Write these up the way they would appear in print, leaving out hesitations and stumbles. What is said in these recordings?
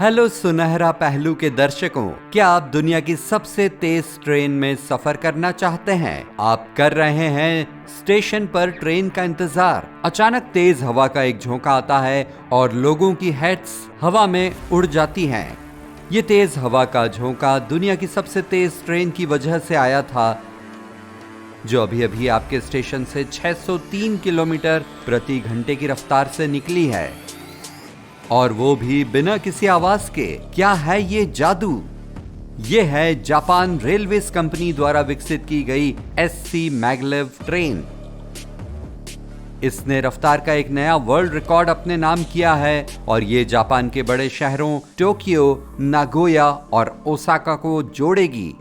Hello सुनहरा पहलू के दर्शकों, क्या आप दुनिया की सबसे तेज ट्रेन में सफर करना चाहते हैं? आप कर रहे हैं स्टेशन पर ट्रेन का इंतजार। अचानक तेज हवा का एक झोंका आता है और लोगों की हेड्स हवा में उड़ जाती हैं। ये तेज हवा का झोंका दुनिया की सबसे तेज ट्रेन की वजह से आया था, जो अभी अभी आपके स्टेशन से 603 किलोमीटर प्रति घंटे की रफ्तार से निकली है, और वो भी बिना किसी आवाज के। क्या है ये जादू? ये है जापान रेलवेज कंपनी द्वारा विकसित की गई SC मैगलेव ट्रेन। इसने रफ्तार का एक नया वर्ल्ड रिकॉर्ड अपने नाम किया है और ये जापान के बड़े शहरों टोक्यो, नागोया और ओसाका को जोड़ेगी।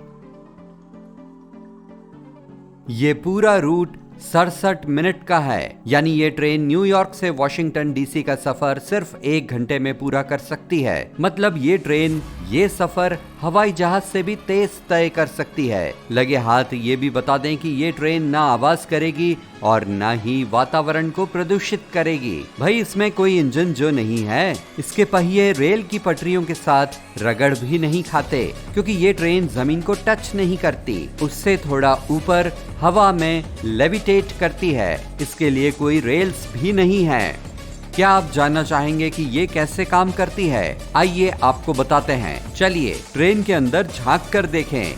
ये पूरा रूट 67 मिनट का है, यानी ये ट्रेन न्यूयॉर्क से वॉशिंगटन DC का सफर सिर्फ 1 घंटे में पूरा कर सकती है। मतलब ये ट्रेन ये सफर हवाई जहाज से भी तेज तय कर सकती है। लगे हाथ ये भी बता दें कि ये ट्रेन ना आवाज करेगी और ना ही वातावरण को प्रदूषित करेगी। भाई इसमें कोई इंजन जो नहीं है, इसके पहिए रेल की पटरियों के साथ रगड़ भी नहीं खाते, क्योंकि ये ट्रेन जमीन को टच नहीं करती, उससे थोड़ा ऊपर हवा में लेविटेट करती है। इसके लिए कोई रेल्स भी नहीं है। क्या आप जानना चाहेंगे कि ये कैसे काम करती है? आइए आपको बताते हैं। चलिए ट्रेन के अंदर झांक कर देखें।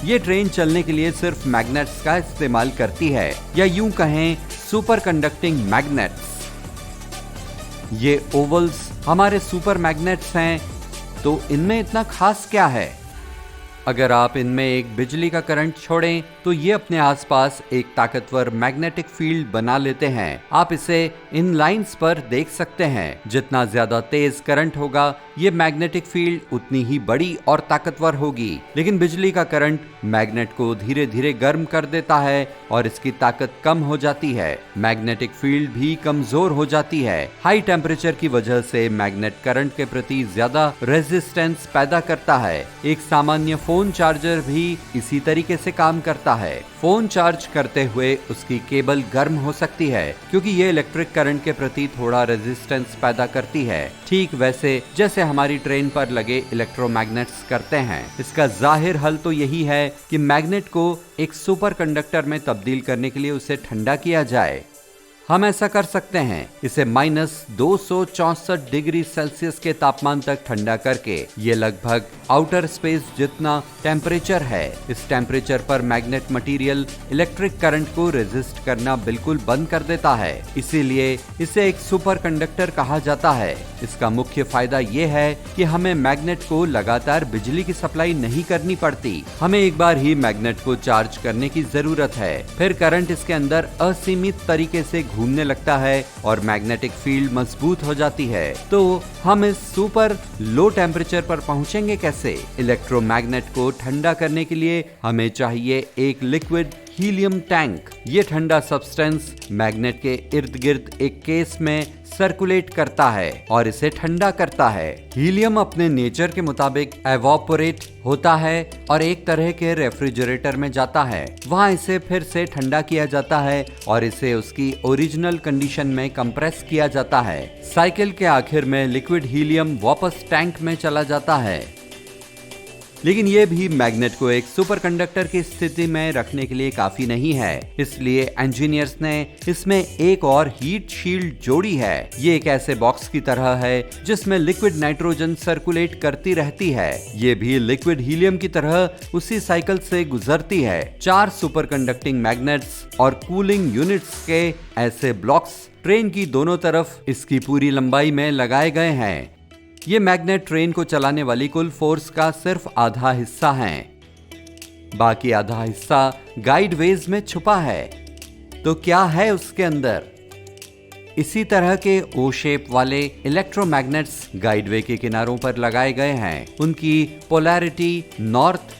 ये ट्रेन चलने के लिए सिर्फ मैग्नेट्स का इस्तेमाल करती है, या यूं कहें सुपर कंडक्टिंग मैग्नेट्स। ये ओवल्स हमारे सुपर मैग्नेट्स हैं, तो इनमें इतना खास क्या है? अगर आप इनमें एक बिजली का करंट छोड़ें तो ये अपने आसपास एक ताकतवर मैग्नेटिक फील्ड बना लेते हैं। आप इसे इन लाइंस पर देख सकते हैं। जितना ज्यादा तेज करंट होगा, ये मैग्नेटिक फील्ड उतनी ही बड़ी और ताकतवर होगी। लेकिन बिजली का करंट मैग्नेट को धीरे धीरे गर्म कर देता है और इसकी ताकत कम हो जाती है। मैग्नेटिक फील्ड भी कमजोर हो जाती है। हाई टेम्परेचर की वजह से मैग्नेट करंट के प्रति ज्यादा रेजिस्टेंस पैदा करता है। एक सामान्य फोन चार्जर भी इसी तरीके से काम करता है। फोन चार्ज करते हुए उसकी केबल गर्म हो सकती है, क्योंकि ये इलेक्ट्रिक करंट के प्रति थोड़ा रेजिस्टेंस पैदा करती है, ठीक वैसे जैसे हमारी ट्रेन पर लगे इलेक्ट्रोमैग्नेट्स करते हैं। इसका जाहिर हल तो यही है कि मैग्नेट को एक सुपर कंडक्टर में तब्दील करने के लिए उसे ठंडा किया जाए। हम ऐसा कर सकते हैं। इसे -264 डिग्री सेल्सियस के तापमान तक ठंडा करके। ये लगभग आउटर स्पेस जितना टेम्परेचर है। इस टेम्परेचर पर मैग्नेट मटेरियल इलेक्ट्रिक करंट को रेजिस्ट करना बिल्कुल बंद कर देता है। इसीलिए इसे एक सुपर कंडक्टर कहा जाता है। इसका मुख्य फायदा ये है कि हमें मैग्नेट को लगातार बिजली की सप्लाई नहीं करनी पड़ती। हमें एक बार ही मैग्नेट को चार्ज करने की जरूरत है, फिर करंट इसके अंदर असीमित तरीके से घूमने लगता है और मैग्नेटिक फील्ड मजबूत हो जाती है। तो हम इस सुपर लो टेम्परेचर पर पहुंचेंगे कैसे? इलेक्ट्रोमैग्नेट को ठंडा करने के लिए हमें चाहिए एक लिक्विड हीलियम टैंक। ये ठंडा सब्सटेंस मैग्नेट के इर्द गिर्द एक केस में सर्कुलेट करता है और इसे ठंडा करता है। हीलियम अपने नेचर के मुताबिक एवापोरेट होता है और एक तरह के रेफ्रिजरेटर में जाता है। वहां इसे फिर से ठंडा किया जाता है और इसे उसकी ओरिजिनल कंडीशन में कंप्रेस किया जाता है। साइकिल के आखिर में लिक्विड हीलियम वापस टैंक में चला जाता है। लेकिन यह भी मैग्नेट को एक सुपर कंडक्टर की स्थिति में रखने के लिए काफी नहीं है। इसलिए इंजीनियर्स ने इसमें एक और हीट शील्ड जोड़ी है। ये एक ऐसे बॉक्स की तरह है जिसमें लिक्विड नाइट्रोजन सर्कुलेट करती रहती है। ये भी लिक्विड हीलियम की तरह उसी साइकिल से गुजरती है। 4 सुपर कंडक्टिंग मैग्नेट्स और कूलिंग यूनिट्स के ऐसे ब्लॉक्स ट्रेन की दोनों तरफ इसकी पूरी लंबाई में लगाए गए हैं। ये मैग्नेट ट्रेन को चलाने वाली कुल फोर्स का सिर्फ आधा हिस्सा है। बाकी आधा हिस्सा गाइडवेज में छुपा है। तो क्या है उसके अंदर? इसी तरह के ओ शेप वाले इलेक्ट्रोमैग्नेट्स गाइडवे के किनारों पर लगाए गए हैं। उनकी पोलैरिटी नॉर्थ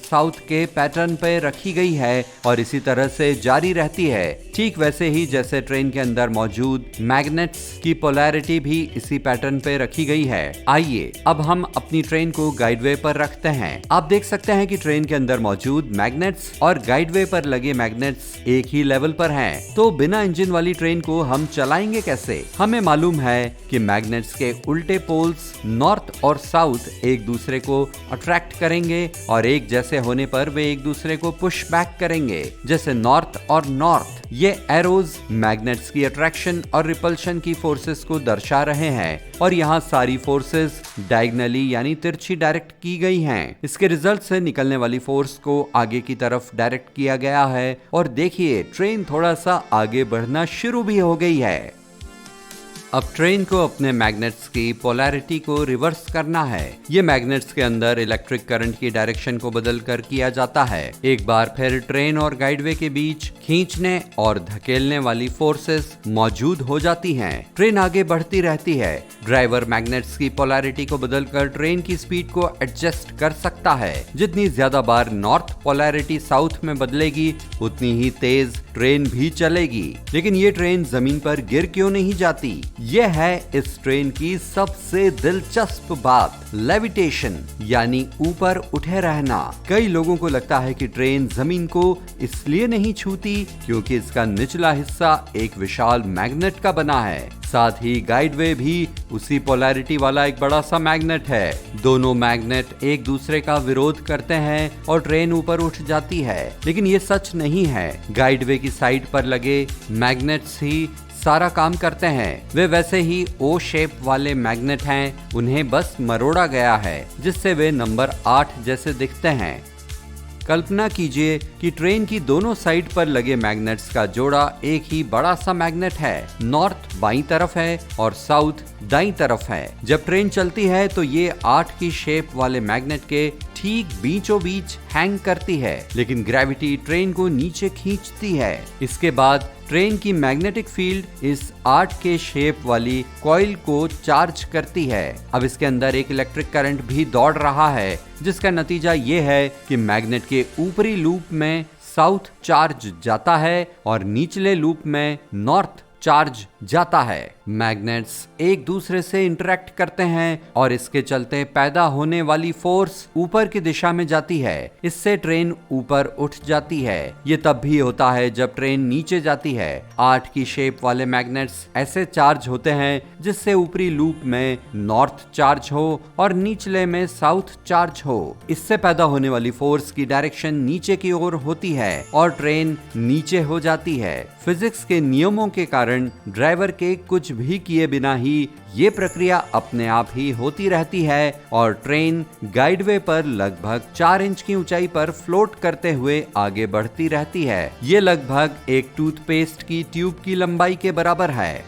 साउथ के पैटर्न पे रखी गई है और इसी तरह से जारी रहती है। ठीक वैसे ही जैसे ट्रेन के अंदर मौजूद मैग्नेट्स की पोलैरिटी भी इसी पैटर्न पे रखी गई है। आइए अब हम अपनी ट्रेन को गाइडवे पर रखते हैं। आप देख सकते हैं कि ट्रेन के अंदर मौजूद मैग्नेट्स और गाइडवे पर लगे मैग्नेट्स एक ही लेवल पर हैं। तो बिना इंजन वाली ट्रेन को हम चलाएंगे कैसे? हमें मालूम है कि मैग्नेट्स के उल्टे पोल्स नॉर्थ और साउथ एक दूसरे को अट्रैक्ट करेंगे और एक जैसे होने पर वे एक दूसरे को पुश बैक करेंगे, जैसे नॉर्थ और नॉर्थ। ये एरोज मैग्नेट्स की अट्रैक्शन और रिपल्शन की फोर्सेस को दर्शा रहे हैं और यहाँ सारी फोर्सेस डायगनली यानी तिरछी डायरेक्ट की गई हैं। इसके रिजल्ट से निकलने वाली फोर्स को आगे की तरफ डायरेक्ट किया गया है और देखिए ट्रेन थोड़ा सा आगे बढ़ना शुरू भी हो गई है। अब ट्रेन को अपने मैग्नेट्स की पोलैरिटी को रिवर्स करना है। ये मैग्नेट्स के अंदर इलेक्ट्रिक करंट की डायरेक्शन को बदलकर किया जाता है। एक बार फिर ट्रेन और गाइडवे के बीच खींचने और धकेलने वाली फोर्सेस मौजूद हो जाती हैं। ट्रेन आगे बढ़ती रहती है। ड्राइवर मैग्नेट्स की पोलैरिटी को बदलकर ट्रेन की स्पीड को एडजस्ट कर सकता है। जितनी ज्यादा बार नॉर्थ पोलैरिटी साउथ में बदलेगी उतनी ही तेज ट्रेन भी चलेगी। लेकिन ये ट्रेन जमीन पर गिर क्यों नहीं जाती? यह है इस ट्रेन की सबसे दिलचस्प बात, लेविटेशन यानी ऊपर उठे रहना। कई लोगों को लगता है कि ट्रेन जमीन को इसलिए नहीं छूती क्योंकि इसका निचला हिस्सा एक विशाल मैग्नेट का बना है। साथ ही गाइडवे भी उसी पोलैरिटी वाला एक बड़ा सा मैग्नेट है। दोनों मैग्नेट एक दूसरे का विरोध करते हैं और ट्रेन ऊपर उठ जाती है। लेकिन ये सच नहीं है। गाइडवे की साइड पर लगे मैग्नेट्स ही सारा काम करते हैं। वे वैसे ही ओ शेप वाले मैग्नेट हैं, उन्हें बस मरोड़ा गया है जिससे वे नंबर 8 जैसे दिखते हैं। कल्पना कीजिए कि ट्रेन की दोनों साइड पर लगे मैग्नेट्स का जोड़ा एक ही बड़ा सा मैग्नेट है। नॉर्थ बाईं तरफ है और साउथ दाईं तरफ है। जब ट्रेन चलती है तो ये 8 की शेप वाले मैग्नेट के ठीक बीचों बीच हैंग करती है, लेकिन ग्रेविटी ट्रेन को नीचे खींचती है। इसके बाद ट्रेन की मैग्नेटिक फील्ड इस 8 के शेप वाली कॉइल को चार्ज करती है। अब इसके अंदर एक इलेक्ट्रिक करंट भी दौड़ रहा है, जिसका नतीजा ये है कि मैग्नेट के ऊपरी लूप में साउथ चार्ज जाता है और निचले लूप में नॉर्थ चार्ज जाता है। मैग्नेट्स एक दूसरे से इंटरेक्ट करते हैं और इसके चलते पैदा होने वाली फोर्स ऊपर की दिशा में जाती है। इससे ट्रेन ऊपर उठ जाती है। ये तब भी होता है जब ट्रेन नीचे जाती है। 8 की शेप वाले मैग्नेट्स ऐसे चार्ज होते हैं जिससे ऊपरी लूप में नॉर्थ चार्ज हो और निचले में साउथ चार्ज हो। इससे पैदा होने वाली फोर्स की डायरेक्शन नीचे की ओर होती है और ट्रेन नीचे हो जाती है। फिजिक्स के नियमों के कारण ड्राइवर के कुछ भी किए बिना ही ये प्रक्रिया अपने आप ही होती रहती है और ट्रेन गाइडवे पर लगभग 4 इंच की ऊंचाई पर फ्लोट करते हुए आगे बढ़ती रहती है। ये लगभग एक टूथपेस्ट की ट्यूब की लंबाई के बराबर है।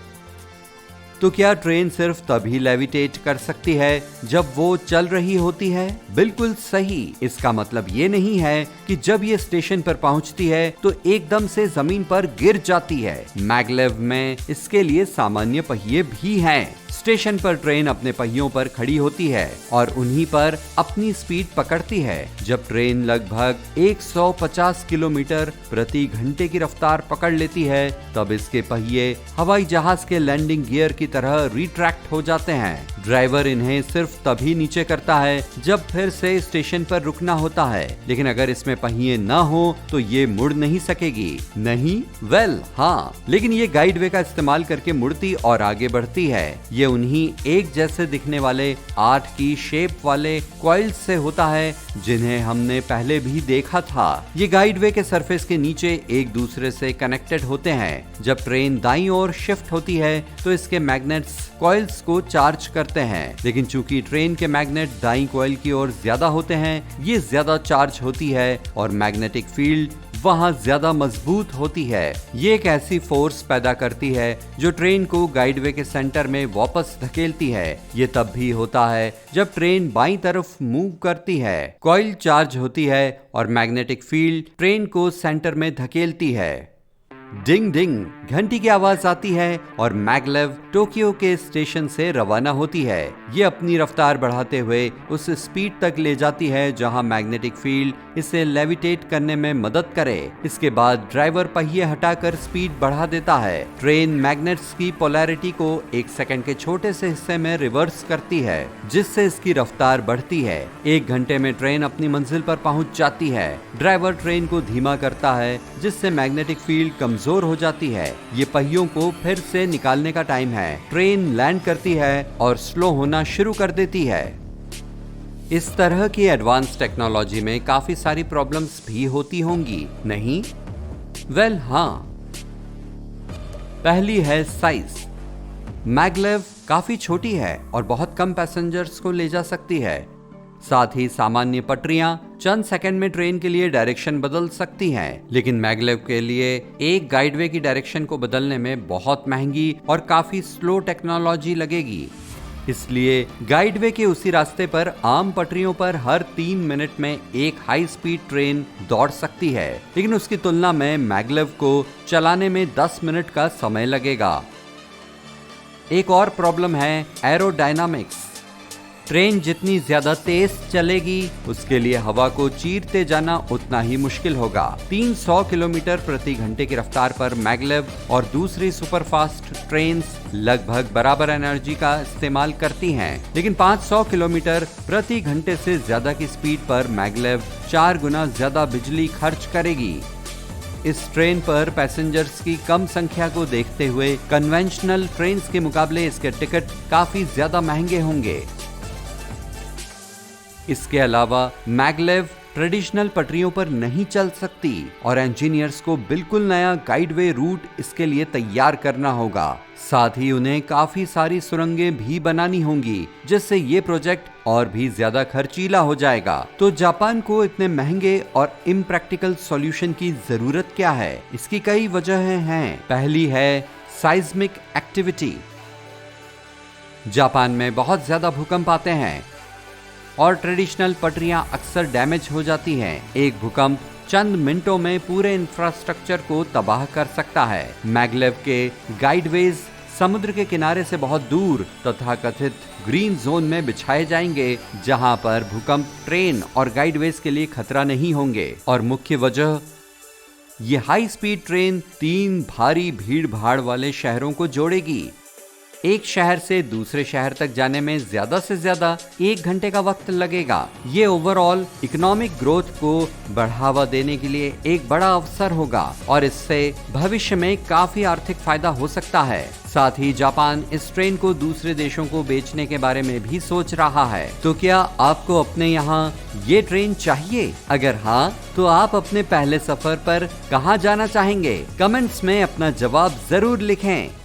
तो क्या ट्रेन सिर्फ तभी लेविटेट कर सकती है जब वो चल रही होती है? बिल्कुल सही। इसका मतलब ये नहीं है कि जब ये स्टेशन पर पहुंचती है तो एकदम से जमीन पर गिर जाती है। मैगलेव में इसके लिए सामान्य पहिए भी हैं। स्टेशन पर ट्रेन अपने पहियों पर खड़ी होती है और उन्हीं पर अपनी स्पीड पकड़ती है। जब ट्रेन लगभग 150 किलोमीटर प्रति घंटे की रफ्तार पकड़ लेती है तब इसके पहिए हवाई जहाज के लैंडिंग गियर की तरह रिट्रैक्ट हो जाते हैं। ड्राइवर इन्हें सिर्फ तभी नीचे करता है जब फिर से स्टेशन पर रुकना होता है, लेकिन अगर इसमें पहिए न हो तो ये मुड़ नहीं सकेगी। नहीं? वेल हाँ, लेकिन ये गाइडवे का इस्तेमाल करके मुड़ती और आगे बढ़ती है। ये उन्हीं एक जैसे दिखने वाले 8 की शेप वाले कॉइल्स से होता है जिन्हें हमने पहले भी देखा था। ये गाइडवे के सरफेस के नीचे एक दूसरे से कनेक्टेड होते हैं। जब ट्रेन दाईं ओर शिफ्ट होती है तो इसके मैग्नेट्स कॉइल्स को चार्ज करते हैं, लेकिन चूंकि ट्रेन के मैग्नेट दाईं कॉइल की ओर ज्यादा होते हैं, ये ज्यादा चार्ज होती है और मैग्नेटिक फील्ड वहां ज्यादा मजबूत होती है। ये एक ऐसी फोर्स पैदा करती है जो ट्रेन को गाइडवे के सेंटर में वापस धकेलती है। ये तब भी होता है जब ट्रेन बाईं तरफ मूव करती है। कॉइल चार्ज होती है और मैग्नेटिक फील्ड ट्रेन को सेंटर में धकेलती है। डिंग डिंग घंटी की आवाज आती है और मैगलेव टोक्यो के स्टेशन से रवाना होती है। ये अपनी रफ्तार बढ़ाते हुए उस स्पीड तक ले जाती है जहां मैग्नेटिक फील्ड इसे लेविटेट करने में मदद करे। इसके बाद ड्राइवर पहिए हटाकर स्पीड बढ़ा देता है। ट्रेन मैग्नेट्स की पोलैरिटी को 1 सेकंड के छोटे से हिस्से में रिवर्स करती है, जिससे इसकी रफ्तार बढ़ती है। 1 घंटे में ट्रेन अपनी मंजिल पर पहुंच जाती है। ड्राइवर ट्रेन को धीमा करता है, जिससे मैग्नेटिक फील्ड कमजोर हो जाती है। ये पहियों को फिर से निकालने का टाइम है। ट्रेन लैंड करती है और स्लो होना शुरू कर देती है। इस तरह की एडवांस टेक्नोलॉजी में काफी सारी प्रॉब्लम्स भी होती होंगी, नहीं? वेल, हाँ। पहली है साइज। मैगलेव काफी छोटी है और बहुत कम पैसेंजर्स को ले जा सकती है। साथ ही सामान्य पटरियां चंद सेकंड में ट्रेन के लिए डायरेक्शन बदल सकती हैं, लेकिन मैगलेव के लिए एक गाइडवे की डायरेक्शन को बदलने में बहुत महंगी और काफी स्लो टेक्नोलॉजी लगेगी। इसलिए गाइडवे के उसी रास्ते पर आम पटरियों पर हर 3 मिनट में एक हाई स्पीड ट्रेन दौड़ सकती है, लेकिन उसकी तुलना में मैगलेव को चलाने में 10 मिनट का समय लगेगा। एक और प्रॉब्लम है एरोडायनामिक्स। ट्रेन जितनी ज्यादा तेज चलेगी, उसके लिए हवा को चीरते जाना उतना ही मुश्किल होगा। 300 किलोमीटर प्रति घंटे की रफ्तार पर मैगलेव और दूसरी सुपरफास्ट ट्रेन्स लगभग बराबर एनर्जी का इस्तेमाल करती हैं, लेकिन 500 किलोमीटर प्रति घंटे से ज्यादा की स्पीड पर मैगलेव 4 गुना ज्यादा बिजली खर्च करेगी। इस ट्रेन पर पैसेंजर्स की कम संख्या को देखते हुए कन्वेंशनल ट्रेन्स के मुकाबले इसके टिकट काफी ज्यादा महंगे होंगे। इसके अलावा मैगलेव ट्रेडिशनल पटरियों पर नहीं चल सकती और इंजीनियर्स को बिल्कुल नया गाइडवे रूट इसके लिए तैयार करना होगा। साथ ही उन्हें काफी सारी सुरंगें भी बनानी होंगी, जिससे ये प्रोजेक्ट और भी ज्यादा खर्चीला हो जाएगा। तो जापान को इतने महंगे और इम्प्रैक्टिकल सॉल्यूशन की जरूरत क्या है? इसकी कई वजहें हैं। पहली है साइज्मिक एक्टिविटी। जापान में बहुत ज्यादा भूकंप आते हैं और ट्रेडिशनल पटरियां अक्सर डैमेज हो जाती हैं। एक भूकंप चंद मिनटों में पूरे इंफ्रास्ट्रक्चर को तबाह कर सकता है। मैगलेव के गाइडवेज समुद्र के किनारे से बहुत दूर तथाकथित ग्रीन जोन में बिछाए जाएंगे, जहां पर भूकंप ट्रेन और गाइडवेज के लिए खतरा नहीं होंगे। और मुख्य वजह, ये हाई स्पीड ट्रेन 3 भारी भीड़ भाड़ वाले शहरों को जोड़ेगी। एक शहर से दूसरे शहर तक जाने में ज्यादा से ज्यादा 1 घंटे का वक्त लगेगा। ये ओवरऑल इकोनॉमिक ग्रोथ को बढ़ावा देने के लिए एक बड़ा अवसर होगा और इससे भविष्य में काफी आर्थिक फायदा हो सकता है। साथ ही जापान इस ट्रेन को दूसरे देशों को बेचने के बारे में भी सोच रहा है। तो क्या आपको अपने यहाँ ये ट्रेन चाहिए? अगर हाँ, तो आप अपने पहले सफर पर कहाँ जाना चाहेंगे? कमेंट्स में अपना जवाब जरूर लिखें।